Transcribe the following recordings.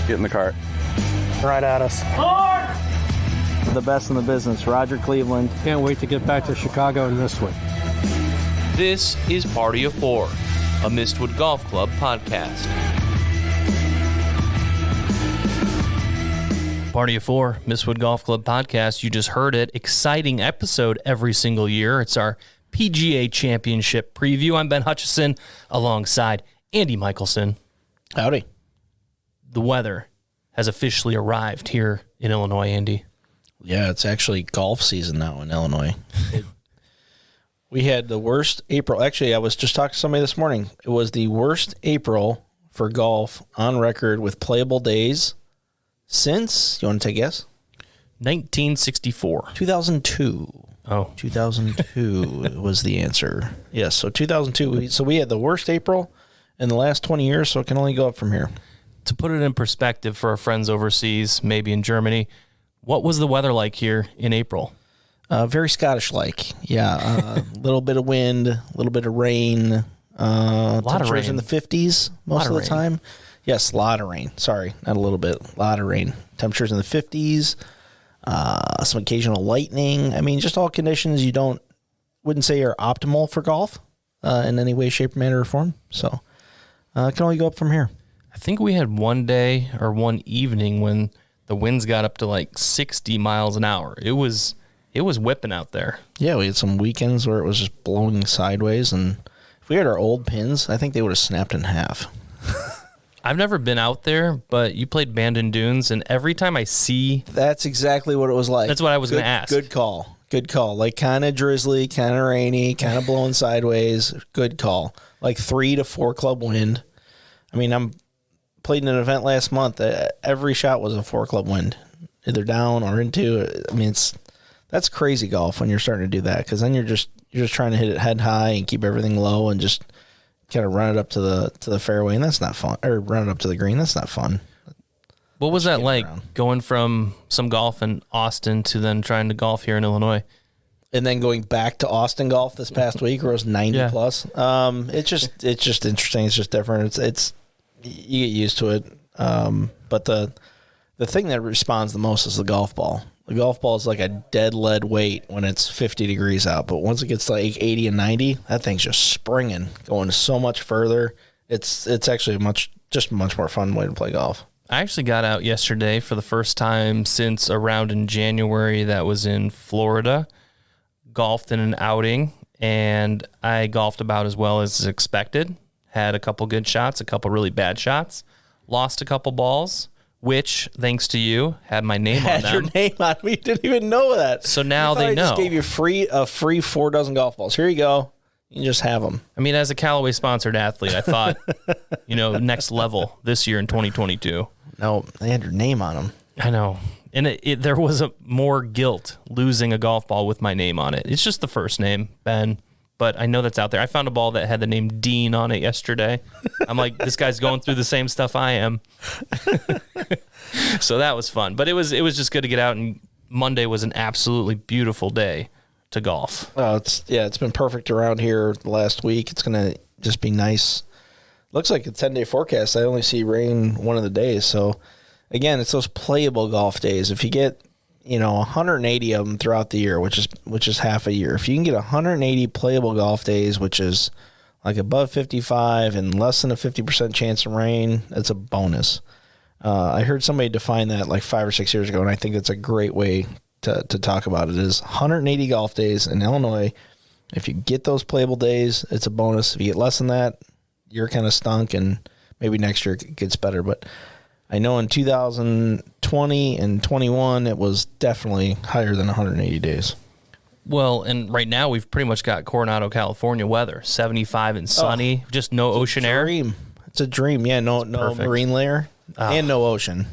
Get in the cart. Right at us. The best in the business, Roger Cleveland. Can't wait to get back to Chicago in Mistwood. This is Party of Four, a Mistwood Golf Club podcast. Party of Four, Mistwood Golf Club podcast. You just heard it. Exciting episode every single year. It's our PGA Championship preview. I'm Ben Hutchison alongside Andy Michelson. Howdy. The weather has officially arrived here in Illinois, Andy. Yeah, it's actually golf season now in Illinois. We had the worst April. Actually, I was just talking to somebody this morning. It was the worst April for golf on record with playable days since, you want to take a guess? 1964. 2002. Oh. 2002 was the answer. Yes, so 2002. So we had the worst April in the last 20 years, so it can only go up from here. To put it in perspective for our friends overseas, maybe in Germany, what was the weather like here in April? Very Scottish-like. Yeah, a little bit of wind, a little bit of rain. A lot of rain. In the 50s most of the time. Yes, a lot of rain. Sorry, not a little bit. A lot of rain. Temperatures in the 50s. Some occasional lightning. I mean, just all conditions you wouldn't say are optimal for golf in any way, shape, manner, or form. So it can only go up from here. I think we had one day or one evening when the winds got up to like 60 miles an hour. It was whipping out there. Yeah, we had some weekends where it was just blowing sideways, and if we had our old pins, I think they would have snapped in half. I've never been out there, but you played Bandon Dunes, and every time I see... That's exactly what it was like. That's what I was going to ask. Good call. Good call. Like kind of drizzly, kind of rainy, kind of blowing sideways. Good call. Like 3 to 4 club wind. I mean, played in an event last month. Every shot was a 4 club wind, either down or into. I mean, that's crazy golf when you're starting to do that, because then you're just trying to hit it head high and keep everything low and just kind of run it up to the fairway, and that's not fun. Or run it up to the green, that's not fun. What was that like going from some golf in Austin to then trying to golf here in Illinois? And then going back to Austin golf this past week where it was 90 plus. It's just interesting. It's just different. It's you get used to it. But the thing that responds the most is the golf ball. The golf ball is like a dead lead weight when it's 50 degrees out. But once it gets to like 80 and 90, that thing's just springing, going so much further. It's actually a much more fun way to play golf. I actually got out yesterday for the first time since around in January. That was in Florida. Golfed in an outing, and I golfed about as well as expected. Had a couple good shots, a couple really bad shots. Lost a couple balls, which, thanks to you, had my name on them. Had your name on them. You didn't even know that. So now they know. I just gave you a free 4 dozen golf balls. Here you go. You can just have them. I mean, as a Callaway-sponsored athlete, I thought, next level this year in 2022. No, they had your name on them. I know. And there was more guilt losing a golf ball with my name on it. It's just the first name, Ben. But I know that's out there. I found a ball that had the name Dean on it yesterday. I'm like, this guy's going through the same stuff I am. So that was fun. But it was just good to get out, and Monday was an absolutely beautiful day to golf. Oh, it's been perfect around here the last week. It's going to just be nice. Looks like a 10-day forecast. I only see rain one of the days. So, again, it's those playable golf days. If you get 180 of them throughout the year, which is half a year. If you can get 180 playable golf days, which is like above 55 and less than a 50% chance of rain, that's a bonus. I heard somebody define that like 5 or 6 years ago, and I think that's a great way to talk about it. Is 180 golf days in Illinois. If you get those playable days, it's a bonus. If you get less than that, you're kind of stunk, and maybe next year it gets better. But I know in 2020 and 21, it was definitely higher than 180 days. Well, and right now we've pretty much got Coronado, California weather, 75 and sunny, just no ocean air. It's a dream. Yeah, no marine layer and no ocean.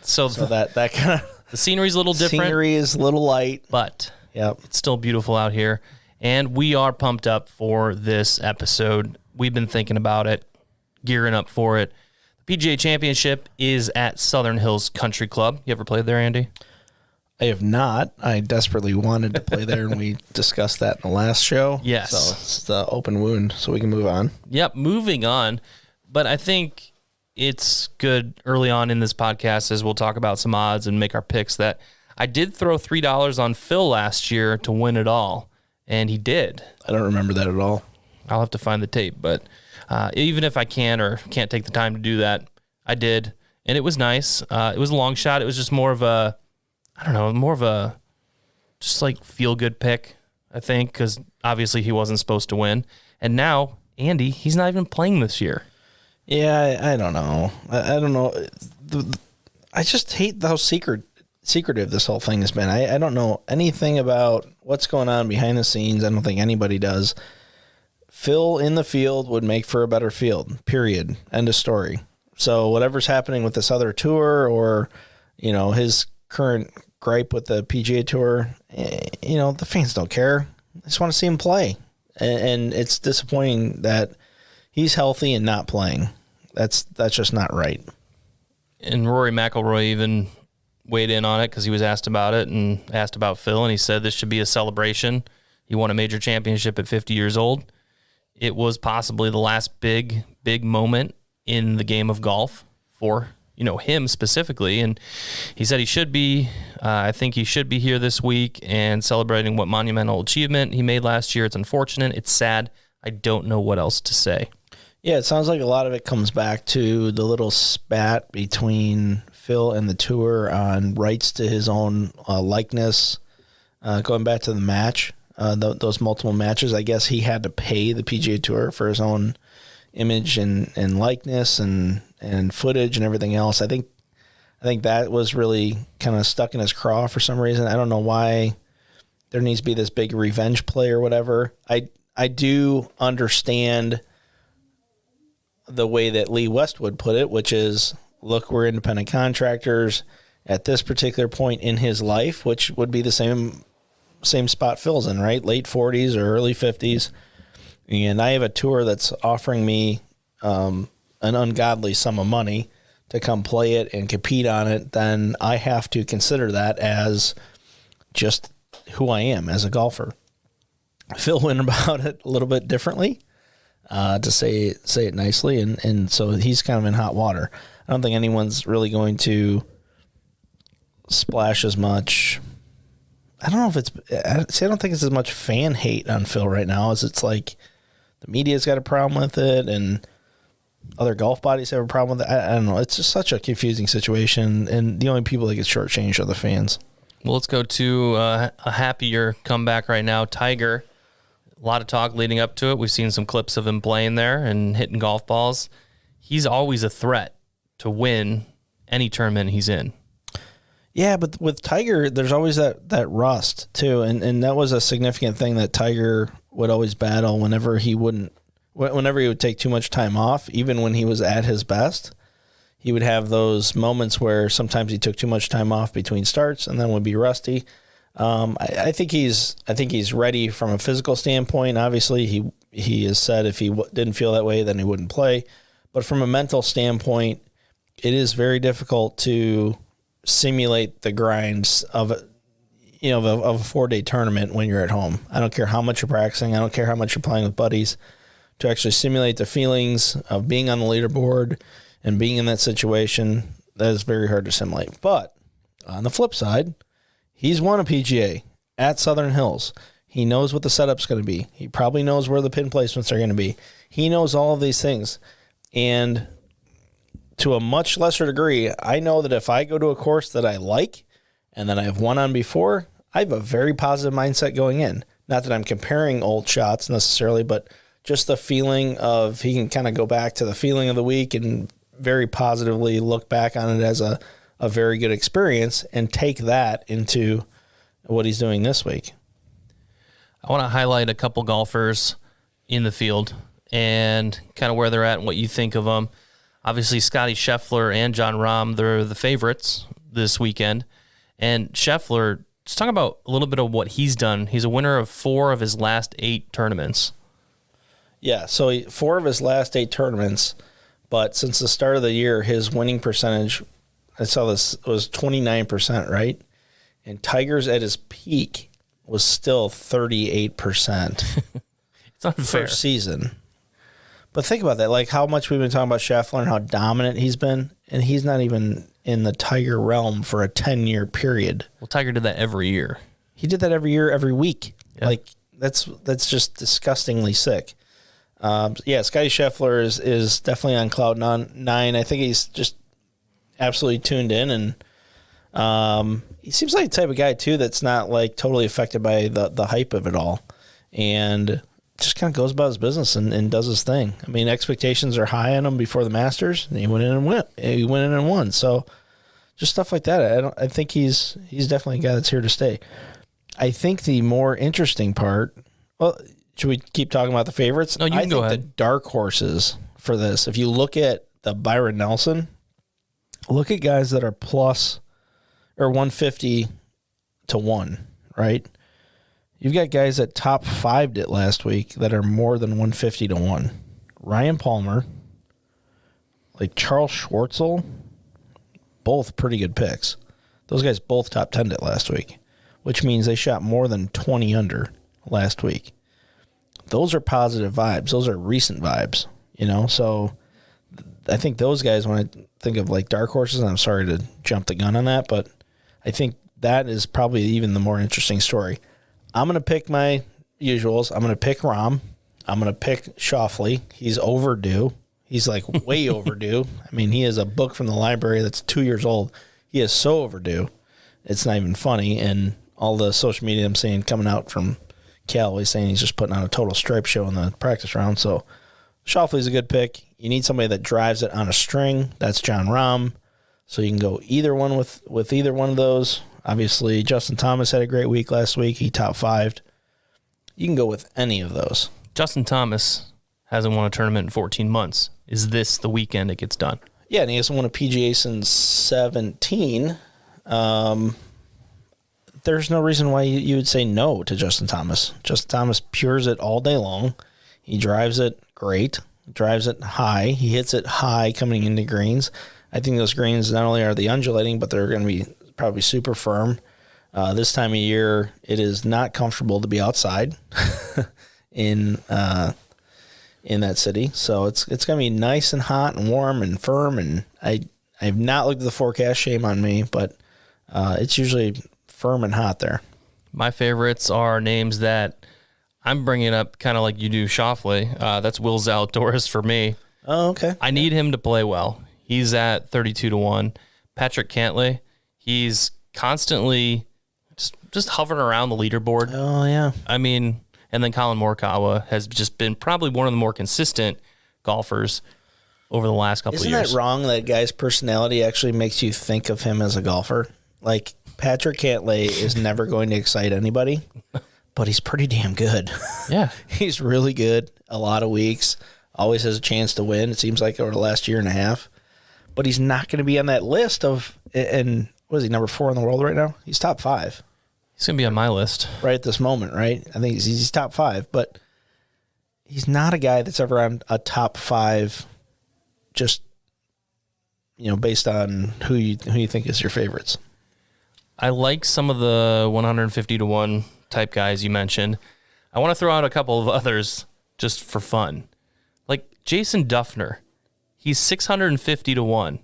So that kind of the scenery's a little different. Scenery is a little light, but yep, it's still beautiful out here. And we are pumped up for this episode. We've been thinking about it, gearing up for it. The PGA Championship is at Southern Hills Country Club. You ever played there, Andy? I have not. I desperately wanted to play there, and we discussed that in the last show. Yes. So it's the open wound, so we can move on. Yep, moving on. But I think it's good early on in this podcast as we'll talk about some odds and make our picks that I did throw $3 on Phil last year to win it all, and he did. I don't remember that at all. I'll have to find the tape, but even if I can or can't take the time to do that, I did, and it was nice. It was a long shot. It was just more of a just like feel-good pick, I think, because obviously he wasn't supposed to win. And now, Andy, he's not even playing this year. Yeah, I don't know. I don't know. I just hate how secretive this whole thing has been. I don't know anything about what's going on behind the scenes. I don't think anybody does. Phil in the field would make for a better field, period. End of story. So whatever's happening with this other tour or, his current gripe with the PGA Tour, the fans don't care. They just want to see him play. And it's disappointing that he's healthy and not playing. That's just not right. And Rory Mcilroy even weighed in on it because he was asked about it and asked about Phil, and he said this should be a celebration. He won a major championship at 50 years old. It was possibly the last big moment in the game of golf for him specifically, and he said he should be. I think he should be here this week and celebrating what monumental achievement he made last year. It's unfortunate. It's sad. I don't know what else to say. Yeah, it sounds like a lot of it comes back to the little spat between Phil and the tour on rights to his own likeness. Going back to the match, those multiple matches, I guess he had to pay the PGA Tour for his own image and likeness and footage and everything else. I think that was really kind of stuck in his craw for some reason. I don't know why there needs to be this big revenge play or whatever. I do understand the way that Lee Westwood put it, which is, look, we're independent contractors at this particular point in his life, which would be the same spot Phil's in, right? Late 40s or early 50s. And I have a tour that's offering me an ungodly sum of money to come play it and compete on it. Then I have to consider that as just who I am as a golfer. Phil went about it a little bit differently, to say it nicely, and so he's kind of in hot water. I don't think anyone's really going to splash as much. I don't know if I don't think it's as much fan hate on Phil right now as it's like the media's got a problem with it and other golf bodies have a problem with it. I don't know. It's just such a confusing situation, and the only people that get shortchanged are the fans. Well, let's go to a happier comeback right now. Tiger. A lot of talk leading up to it. We've seen some clips of him playing there and hitting golf balls. He's always a threat to win any tournament he's in. Yeah, but with Tiger, there's always that rust too, and that was a significant thing that Tiger would always battle whenever he would take too much time off, even when he was at his best. He would have those moments where sometimes he took too much time off between starts and then would be rusty. I think he's ready from a physical standpoint. Obviously, he has said if he didn't feel that way, then he wouldn't play. But from a mental standpoint, it is very difficult to simulate the grinds of a 4-day tournament when you're at home. I don't care how much you're practicing. I don't care how much you're playing with buddies. To actually simulate the feelings of being on the leaderboard and being in that situation, that is very hard to simulate. But on the flip side, he's won a PGA at Southern Hills. He knows what the setup's going to be. He probably knows where the pin placements are going to be. He knows all of these things. And to a much lesser degree, I know that if I go to a course that I like and that I've won on before, I have a very positive mindset going in. Not that I'm comparing old shots necessarily, but just the feeling of he can kind of go back to the feeling of the week and very positively look back on it as a very good experience and take that into what he's doing this week. I want to highlight a couple golfers in the field and kind of where they're at and what you think of them. Obviously, Scottie Scheffler and Jon Rahm, they're the favorites this weekend. And Scheffler, let's talk about a little bit of what he's done. He's a winner of 4 of his last 8 tournaments. Yeah, so 4 of his last 8 tournaments, but since the start of the year, his winning percentage, I saw this, was 29%, right? And Tiger's at his peak was still 38%. It's unfair. First season. But think about that, like how much we've been talking about Scheffler and how dominant he's been, and he's not even in the Tiger realm for a 10-year period. Well, Tiger did that every year. He did that every year, every week. Yeah. Like that's just disgustingly sick. Scottie Scheffler is definitely on cloud nine. I think he's just absolutely tuned in, and he seems like the type of guy too that's not like totally affected by the hype of it all, and just kind of goes about his business and does his thing. I mean, expectations are high on him before the Masters, and he went in and won. So just stuff like that. I think he's definitely a guy that's here to stay. I think the more interesting part. Well, should we keep talking about the favorites? No, you can go ahead. The dark horses for this. If you look at the Byron Nelson, look at guys that are plus or 150 to 1, right? You've got guys that top 5'd it last week that are more than 150 to 1. Ryan Palmer, like Charles Schwartzel, both pretty good picks. Those guys both top 10'd it last week, which means they shot more than 20 under last week. Those are positive vibes. Those are recent vibes, So I think those guys, when I think of like dark horses, and I'm sorry to jump the gun on that, but I think that is probably even the more interesting story. I'm going to pick my usuals. I'm going to pick Rahm. I'm going to pick Schauffele. He's overdue. He's like way overdue. I mean, he is a book from the library that's 2 years old. He is so overdue. It's not even funny. And all the social media I'm seeing coming out from Callaway saying he's just putting on a total stripe show in the practice round. So Schauffele's a good pick. You need somebody that drives it on a string. That's Jon Rahm. So you can go either one with either one of those. Obviously, Justin Thomas had a great week last week. He top 5'd. You can go with any of those. Justin Thomas hasn't won a tournament in 14 months. Is this the weekend it gets done? Yeah, and he hasn't won a PGA since 17. There's no reason why you would say no to Justin Thomas. Justin Thomas pures it all day long. He drives it great, drives it high. He hits it high coming into greens. I think those greens not only are they undulating, but they're going to be probably super firm. This time of year, it is not comfortable to be outside in that city. So it's going to be nice and hot and warm and firm. And I've not looked at the forecast. Shame on me, but it's usually firm and hot there. My favorites are names that I'm bringing up kind of like you do Schauffele. That's Will Zalatoris for me. Oh, okay. I need him to play well. He's at 32 to 1. Patrick Cantlay, he's constantly just hovering around the leaderboard. Oh, yeah. I mean, and then Colin Morikawa has just been probably one of the more consistent golfers over the last couple of years. Isn't that wrong that guy's personality actually makes you think of him as a golfer? Like, Patrick Cantlay is never going to excite anybody, but he's pretty damn good. Yeah. He's really good a lot of weeks. Always has a chance to win, it seems like, over the last year and a half. But he's not going to be on that list of, and what is he, number 4 in the world right now? He's top 5. He's going to be on my list. Right at this moment, right? I think he's top 5, but he's not a guy that's ever on a top 5 just, based on who you think is your favorites. I like some of the 150 to 1 type guys you mentioned. I want to throw out a couple of others just for fun. Like Jason Dufner. He's 650 to 1.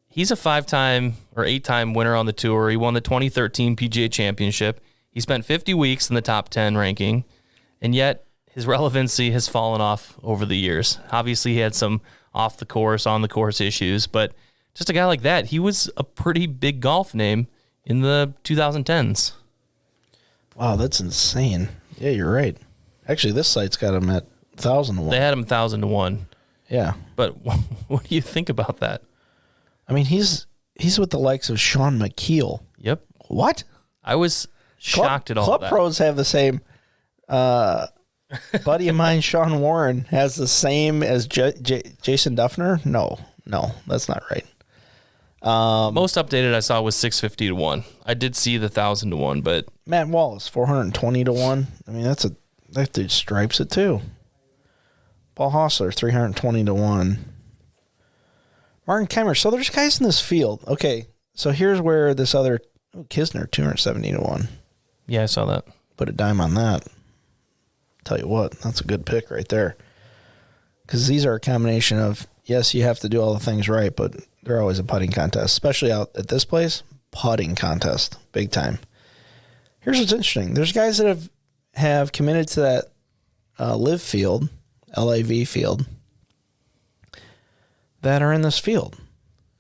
He's a 5-time or 8-time winner on the tour. He won the 2013 PGA Championship. He spent 50 weeks in the top 10 ranking, and yet his relevancy has fallen off over the years. Obviously, he had some off the course, on the course issues, but just a guy like that, he was a pretty big golf name in the 2010s. Wow, that's insane. Yeah, you're right. Actually, this site's got him at 1,000 to 1. They had him 1,000 to 1. Yeah. But what do you think about that? I mean, he's with the likes of Sean McKeel. Yep. What? I was shocked at all Club that. pros have the same. Buddy of mine, Sean Warren, has the same as Jason Dufner. No, that's not right. Most updated I saw was 650 to 1. I did see the 1,000 to 1, but Matt Wallace, 420 to 1. I mean, that dude stripes it too. Paul Hostler, 320 to 1. Martin Keimer. So there's guys in this field. Okay, so here's where this other Kisner, 270 to 1. yeah, I saw that. Put a dime on that. Tell you what, that's a good pick right there. because these are a combination of, yes, you have to do all the things right, but they're always a putting contest, especially out at this place. Putting contest, big time. Here's what's interesting. There's guys that have committed to that live field, LIV field, that are in this field.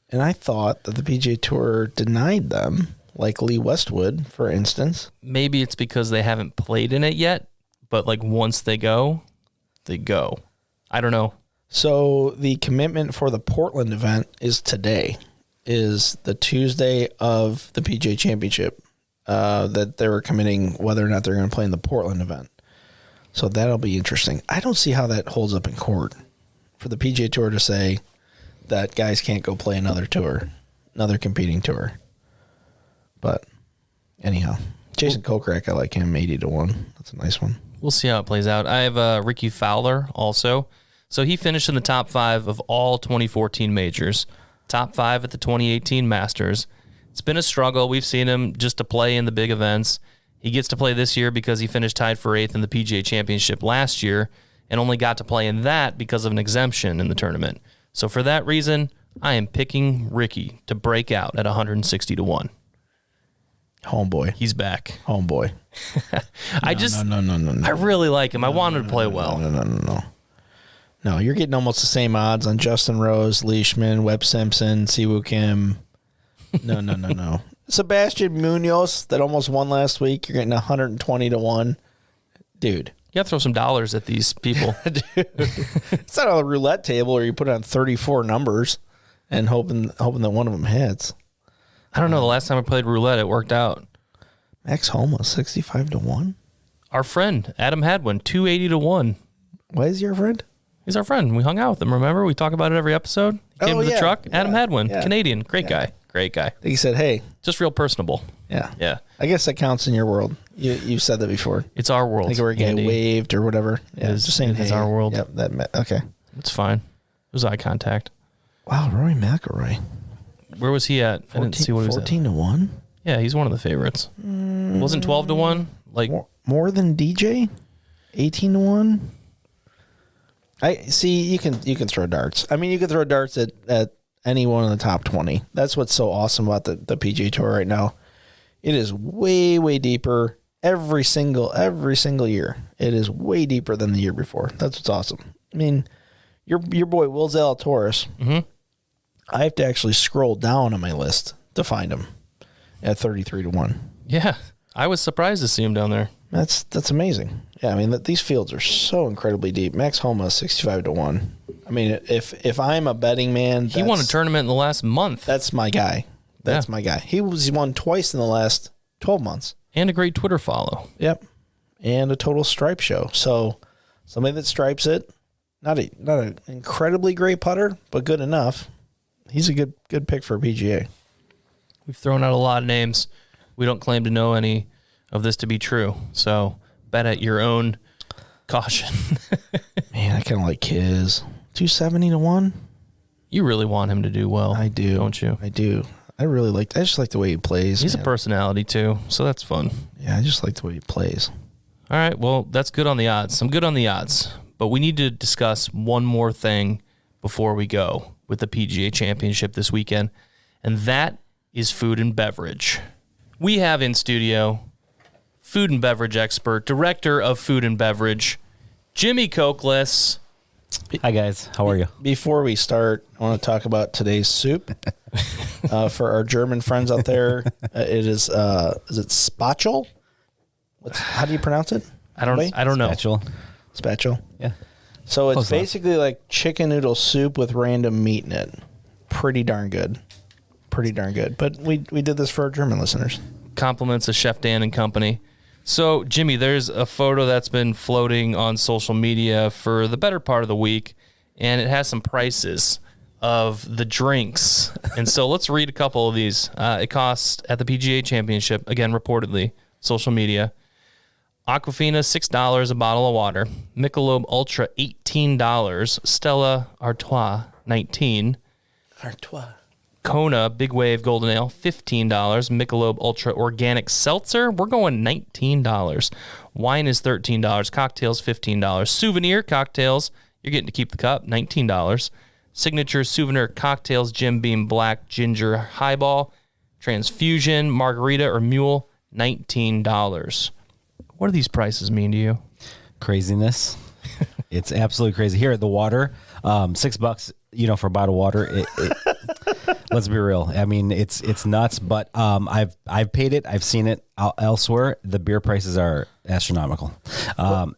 And I thought that the PGA Tour denied them, like Lee Westwood, for instance. Maybe it's because they haven't played in it yet, but like once they go, they go. I don't know. So the commitment for the Portland event is today, is the Tuesday of the PGA Championship, that they were committing whether or not they're going to play in the Portland event. So that'll be interesting. I don't see how that holds up in court for the PGA Tour to say that guys can't go play another tour, another competing tour. But anyhow, Jason Kokrak, I like him 80-1. That's a nice one. We'll see how it plays out. I have Ricky Fowler also. So he finished in the top 5 of all 2014 majors, top 5 at the 2018 Masters. It's been a struggle. We've seen him just to play in the big events. He gets to play this year because he finished tied for 8th in the PGA Championship last year and only got to play in that because of an exemption in the tournament. So for that reason, I am picking Ricky to break out at 160-1. Homeboy. He's back. Homeboy. I really like him. I want him to play well. No, you're getting almost the same odds on Justin Rose, Leishman, Webb Simpson, Siwoo Kim. No. Sebastian Munoz, that almost won last week, you're getting 120-1. Dude. You have to throw some dollars at these people. Dude. It's not on a roulette table where you put on 34 numbers and hoping that one of them hits. I don't know. The last time I played roulette, it worked out. Max Houma, 65-1. Our friend, Adam Hadwin, 280-1. Why is he your friend? He's our friend. We hung out with him, remember? We talk about it every episode. He came to the truck. Adam Hadwin, Canadian. Great guy. Great guy. He said, hey. Just real personable. Yeah. I guess that counts in your world. You've said that before. It's our world. I think we're getting waved or whatever. Yeah, just saying it's our world. Yep, okay. It's fine. It was eye contact. Wow, Rory Mcilroy. Where was he at? 14, I didn't see what he was at. 14-1? Yeah, he's one of the favorites. Wasn't 12-1? Like more than DJ? 18-1? I see. You can throw darts. I mean, you can throw darts at any one in the top 20. That's what's so awesome about the PGA Tour right now. It is way deeper every single year. It is way deeper than the year before. That's what's awesome. I mean, your boy Will Zalatoris. Mm-hmm. I have to actually scroll down on my list to find him at 33-1. Yeah, I was surprised to see him down there. That's amazing. Yeah, I mean, these fields are so incredibly deep. Max Houma, 65-1. I mean, if I'm a betting man, he won a tournament in the last month. That's my guy. That's my guy. He won twice in the last 12 months. And a great Twitter follow. Yep. And a total stripe show. So somebody that stripes it, not an incredibly great putter, but good enough. He's a good pick for a PGA. We've thrown out a lot of names. We don't claim to know any of this to be true. So bet at your own caution. Man, I kind of like his 270-1. You really want him to do well. I do. Don't you? I do. I just like the way he plays. He's a personality too, so that's fun. Yeah, I just like the way he plays. All right, well, that's good on the odds. I'm good on the odds. But we need to discuss one more thing before we go with the PGA Championship this weekend, and that is food and beverage. We have in studio food and beverage expert, director of food and beverage, Jimmy Koklas. Hi, guys. How are you? Before we start, I want to talk about today's soup. For our German friends out there, it is it Spatchel? How do you pronounce it? I don't know. Spatchel? Yeah. So it's Close basically like chicken noodle soup with random meat in it. Pretty darn good. But we did this for our German listeners. Compliments of Chef Dan and company. So, Jimmy, there's a photo that's been floating on social media for the better part of the week, and it has some prices of the drinks. And so let's read a couple of these. It costs at the PGA Championship, again, reportedly, social media, Aquafina, $6 a bottle of water. Michelob Ultra, $18. Stella Artois, $19. Artois. Kona Big Wave Golden Ale, $15. Michelob Ultra Organic Seltzer, we're going $19. Wine is $13. Cocktails, $15. Souvenir cocktails, you're getting to keep the cup, $19. Signature souvenir cocktails, Jim Beam Black Ginger Highball, Transfusion, Margarita, or Mule, $19. What do these prices mean to you? Craziness. It's absolutely crazy. Here at the water, $6, for a bottle of water. Let's be real. I mean, it's nuts, but I've paid it. I've seen it elsewhere. The beer prices are astronomical.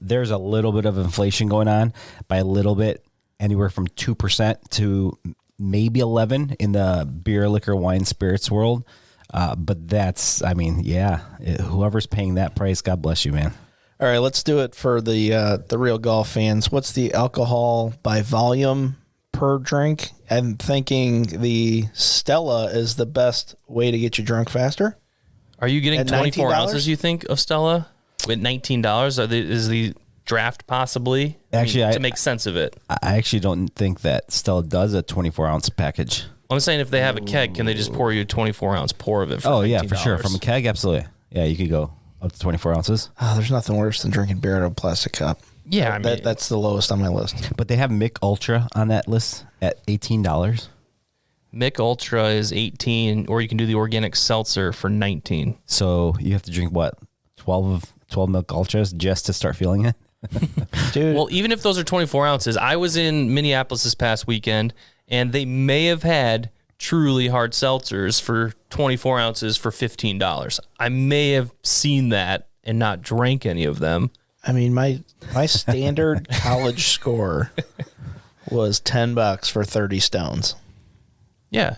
There's a little bit of inflation going on, by a little bit, anywhere from 2% to maybe 11 in the beer, liquor, wine, spirits world. But that's, whoever's paying that price, God bless you, man. All right, let's do it for the real golf fans. What's the alcohol by volume per drink? I'm thinking the Stella is the best way to get you drunk faster. Are you getting At 24 $19? ounces, you think, of Stella with $19? Is the draft possibly? Actually, to make sense of it. I actually don't think that Stella does a 24-ounce package. I'm saying if they have a keg, can they just pour you a 24-ounce pour of it for $19? Oh, yeah, for sure. From a keg, absolutely. Yeah, you could go up to 24 ounces. Oh, there's nothing worse than drinking beer out of a plastic cup. Yeah, that's the lowest on my list. But they have Mick Ultra on that list at $18. Mick Ultra is 18, or you can do the organic seltzer for 19. So you have to drink, what, 12 Mick Ultras just to start feeling it? Dude. Well, even if those are 24 ounces, I was in Minneapolis this past weekend, and they may have had truly hard seltzers for 24 ounces for $15. I may have seen that and not drank any of them. I mean, my standard college score was $10 for 30 stones. Yeah.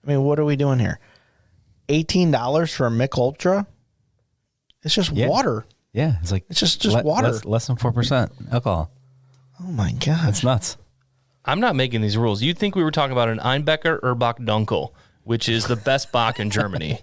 I mean, what are we doing here? $18 for a Mick Ultra? It's just water. Yeah, it's just water. Less than 4% alcohol. Oh my gosh. That's nuts. I'm not making these rules. You'd think we were talking about an Einbecker Erbach Dunkel, which is the best Bach in Germany,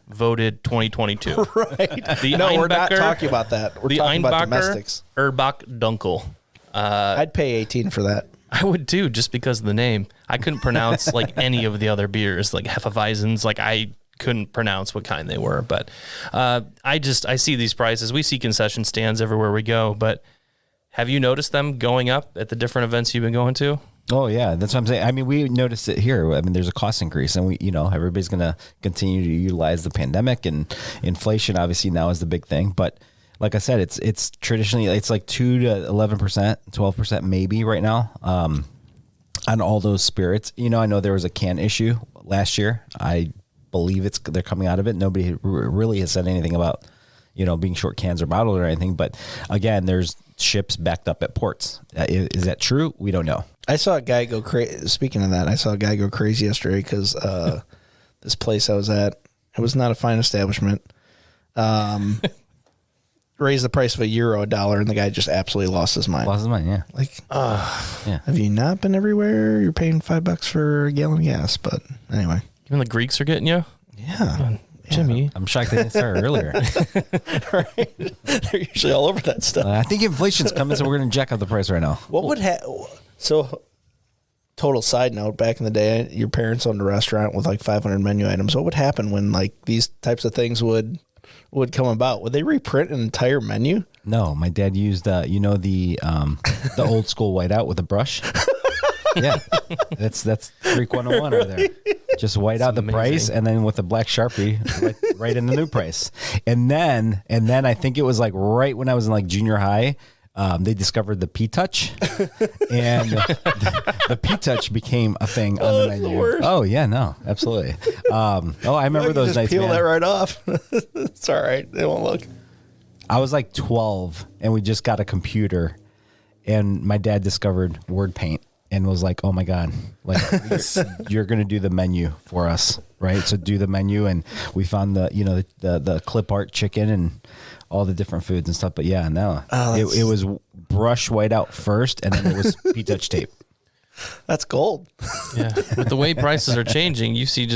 voted 2022. Right. The No, we're Einbecker- not talking about that. We're talking about domestics. Erbach Dunkel. I'd pay 18 for that. I would too, just because of the name. I couldn't pronounce like any of the other beers, like Hefeweizens. Like I couldn't pronounce what kind they were. But I see these prices. We see concession stands everywhere we go. But have you noticed them going up at the different events you've been going to? Oh yeah, that's what I'm saying. I mean, we noticed it here. I mean, there's a cost increase, and everybody's going to continue to utilize the pandemic, and inflation obviously now is the big thing. But like I said, it's traditionally it's like 2 to 11%, 12% maybe right now on all those spirits. I know there was a can issue last year. I believe they're coming out of it. Nobody really has said anything about being short cans or bottles or anything. But again, there's ships backed up at ports. Is that true? We don't know. I saw a guy go crazy. Speaking of that, I saw a guy go crazy yesterday because this place I was at, it was not a fine establishment. Raised the price of €1 $1, and the guy just absolutely lost his mind. Lost his mind, yeah. Like, Yeah. have you not been everywhere? You're paying $5 for a gallon of gas. But anyway, Even the Greeks are getting you? yeah. Jimmy. I'm shocked they didn't start earlier. Right? They're usually all over that stuff. I think inflation's coming, so we're going to jack up the price right now. What would so? Total side note: back in the day, your parents owned a restaurant with like 500 menu items. What would happen when like these types of things would come about? Would they reprint an entire menu? No, my dad used the old school whiteout with a brush. Yeah, that's Greek 101 right there. Just white out the amazing. price, and then with a black Sharpie, right in the new price. And then I think it was like right when I was in like junior high, they discovered the P-Touch, and the P-Touch became a thing on the menu. Oh yeah, no, absolutely. I remember those just nights. Peel Man. that right off. It's all right. They won't look. I was like 12, and we just got a computer, and my dad discovered Word Paint. And was like, oh my God, like you're going to do the menu for us, right? So do the menu. And we found the clip art chicken and all the different foods and stuff. But yeah, no, it was brush white out first, and then it was P-Touch tape. That's gold. Yeah. With the way prices are changing, you see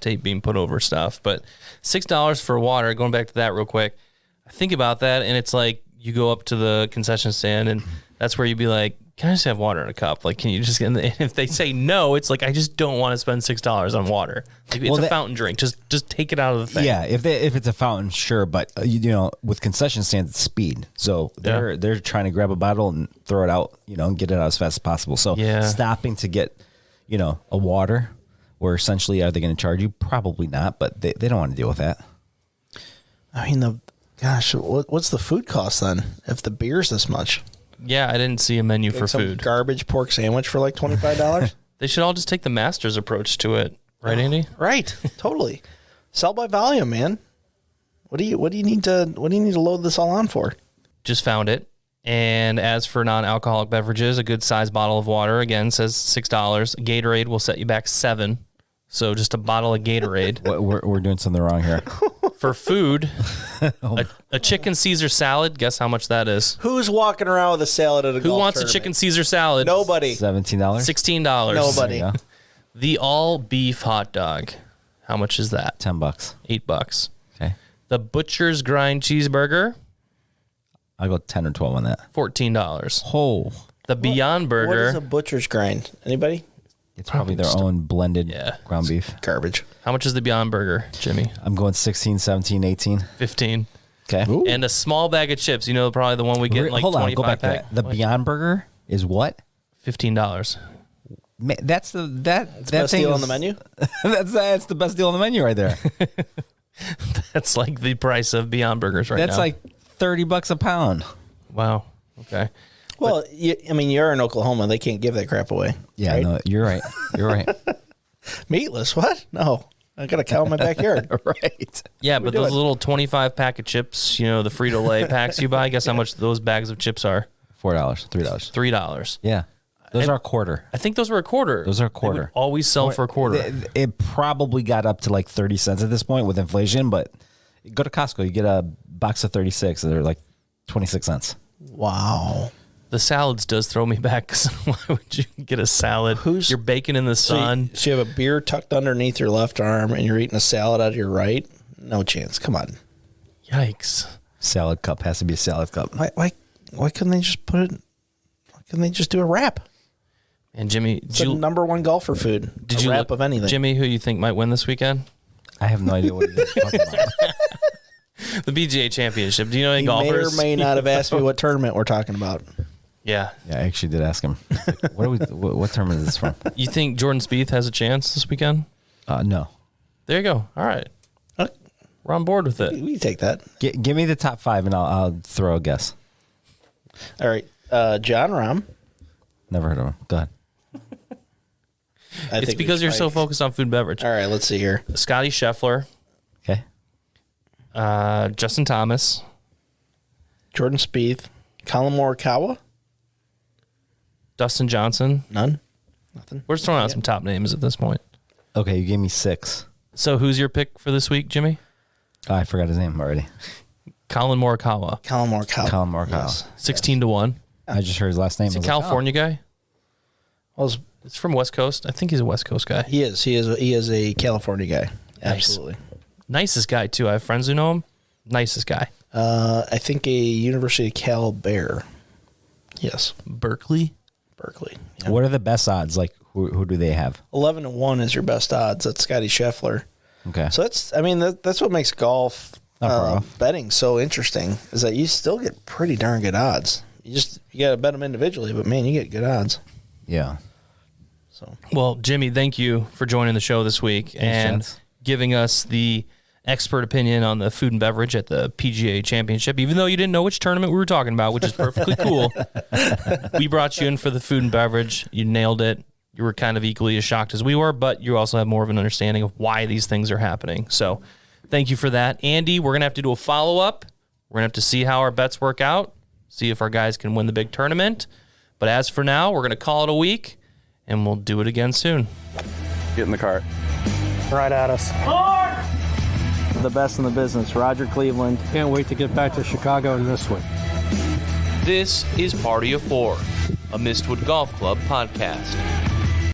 tape being put over stuff. But $6 for water, going back to that real quick, I think about that, and it's like you go up to the concession stand, and that's where you'd be like, can I just have water in a cup? Like, can you just get? And if they say no, it's like I just don't want to spend $6 on water. Like, it's a fountain drink. Just take it out of the thing. Yeah, if it's a fountain, sure, but with concession stands, it's speed. So they're trying to grab a bottle and throw it out, and get it out as fast as possible. So stopping to get, a water, or essentially, are they going to charge you? Probably not, but they don't want to deal with that. I mean, what's the food cost then? If the beer's this much. Yeah, I didn't see a menu for some food. Garbage pork sandwich for like $25. They should all just take the master's approach to it, right, Andy? Right, totally. Sell by volume, man. What do you need to load this all on for? Just found it. And as for non-alcoholic beverages, a good sized bottle of water again says $6. Gatorade will set you back $7. So just a bottle of Gatorade. We're doing something wrong here. For food, a chicken Caesar salad. Guess how much that is? Who's walking around with a salad at a golf tournament? Who wants a chicken Caesar salad? Nobody. $17. $16. Nobody. The all beef hot dog. How much is that? $10. $8. Okay. The butcher's grind cheeseburger. I'll go 10 or 12 on that. $14. Oh. The Beyond Burger. What is a butcher's grind? Anybody? It's probably their own blended ground beef. Garbage. How much is the Beyond Burger, Jimmy? I'm going 16, 17, 18. 15. Okay. Ooh. And a small bag of chips. Probably the one we get in like Hold on, 25 go back to pack. that. The Beyond Burger is what? $15. That's that Best thing deal is, on the menu? that's the best deal on the menu right there. That's like the price of Beyond Burgers right now. That's like $30 a pound. Wow. Okay. Well, you're in Oklahoma. They can't give that crap away. Yeah, right? no, you're right. You're right. Meatless? What? No. I got a cow in my backyard. Right. Yeah, but those little 25 pack of chips, the Frito-Lay packs you buy, guess how much those bags of chips are? $4, $3. $3. Yeah. Those are a quarter. I think those were a quarter. Those are a They quarter. would always sell for a quarter. It probably got up to like 30 cents at this point with inflation, but go to Costco, you get a box of 36, and they're like 26 cents. Wow. The salads does throw me back, 'cause why would you get a salad? You're baking in the sun. So you have a beer tucked underneath your left arm and you're eating a salad out of your right? No chance. Come on. Yikes. Salad cup has to be a salad cup. Why couldn't they just put it? Why couldn't they just do a wrap? And Jimmy, It's the number one golfer food. did a you wrap of anything? Jimmy, who you think might win this weekend? I have no idea what you're talking about. The PGA Championship. Do you know any He golfers? may or may not have asked me what tournament we're talking about. Yeah. Yeah, I actually did ask him. What tournament is this from? You think Jordan Spieth has a chance this weekend? No. There you go. All right. We're on board with it. We can take that. Give me the top 5 and I'll throw a guess. All right. John Rahm. Never heard of him. Go ahead. It's because you're so focused on food and beverage. All right, let's see here. Scottie Scheffler. Okay. Justin Thomas. Jordan Spieth. Colin Morikawa. Dustin Johnson. None. Nothing. We're just throwing out some top names at this point. Okay, you gave me 6. So who's your pick for this week, Jimmy? Oh, I forgot his name already. Colin Morikawa. Colin Morikawa. Colin Morikawa. Yes. 16-1. I just heard his last name. He's a I was like, California guy. Well, It's from West Coast. I think he's a West Coast guy. he is. He is a California guy. Absolutely. Nicest guy, too. I have friends who know him. Nicest guy. I think a University of Cal Bear. Yes. Berkeley. Yeah. What are the best odds? Like, who do they have? 11-1 is your best odds. That's Scottie Scheffler. Okay. So that's what makes golf Not far off. betting so interesting, is that you still get pretty darn good odds. You got to bet them individually, but man, you get good odds. Yeah. So Well, Jimmy, thank you for joining the show this week and gents. giving us the expert opinion on the food and beverage at the PGA Championship, even though you didn't know which tournament we were talking about, which is perfectly cool. We brought you in for the food and beverage. You nailed it. You were kind of equally as shocked as we were, but you also have more of an understanding of why these things are happening. So thank you for that. Andy, we're going to have to do a follow-up. We're going to have to see how our bets work out, see if our guys can win the big tournament. But as for now, we're going to call it a week, and we'll do it again soon. Get in the cart. Right at us. The best in the business, Roger Cleveland. Can't wait to get back to Chicago in this one. This is Party of Four, a Mistwood Golf Club podcast.